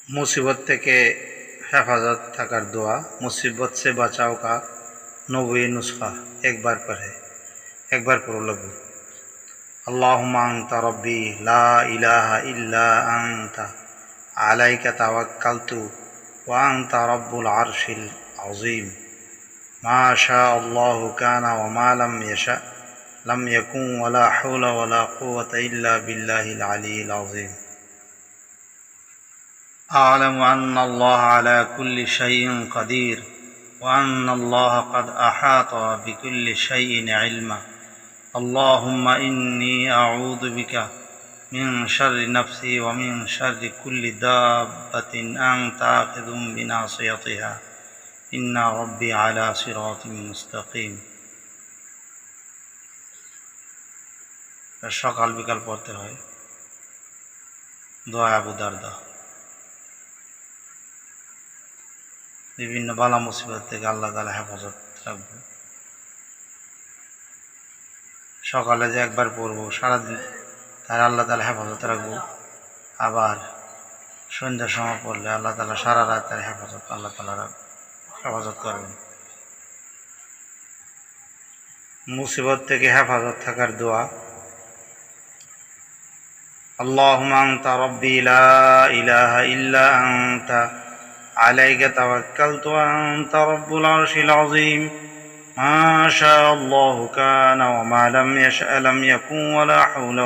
मुसीबत থেকে হেফাজত থাকার দোয়া मुसीबत से बचाव का 90 नुस्खा एक बार पढ़ो लगो। अल्लाहुम्मा अंता रब्बी ला इलाहा इल्ला अंता अलैका तवक्कलतु व अंता रब्बुल अर्शिल अज़ीम मा शा अल्लाहु काना व मा लम यशा लम यकुन वला हौला वला कुव्वता इल्ला बिल्लाहिल अलिय्यिल अज़ीम। أعلم أن الله على كل شيء قدير وأن الله قد أحاط بكل شيء علما اللهم إني أعوذ بك من شر نفسي ومن شر كل دابة أنت آخذ بناصيتها إن ربي على صراط مستقيم। সকাল বিকাল পড়তে হয়। দোয়া আবু দারদা। বিভিন্ন বালা মুসিবত থেকে আল্লাহ তাআলা হেফাজত রাখবে। সকালে যে একবার পড়বো সারাদিন তার আল্লাহ তাআলা হেফাজত রাখবো, আবার সন্ধ্যার সময় পড়লে আল্লাহ তাআলা সারা রাত তার আল্লাহ তাআলা হেফাজত করবেন। মুসিবত থেকে হেফাজত থাকার দোয়া আল্লাহুম্মা আনতা রাব্বি লা ইলাহা ইল্লা আনতা আলাইকা তাওয়াক্কালতু ওয়া আনতা রাব্বুল আরশিল আযীম মা শা আল্লাহু কানা ওয়া মা লাম ইয়াশা লাম ইয়াকুন ওয়ালা হাওলা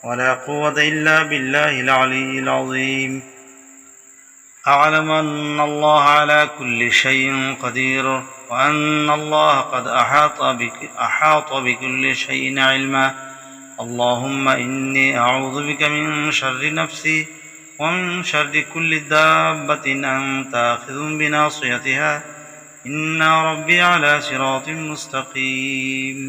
ওয়ালা কুওয়াতা ইল্লা বিল্লাহিল আলিয়্যিল আযীম। أعلم أن الله على كل شيء قدير وأن الله قد أحاط بكل شيء علما اللهم إني أعوذ بك من شر نفسي ومن شر كل دابة أنت آخذ بناصيتها إن ربي على صراط مستقيم।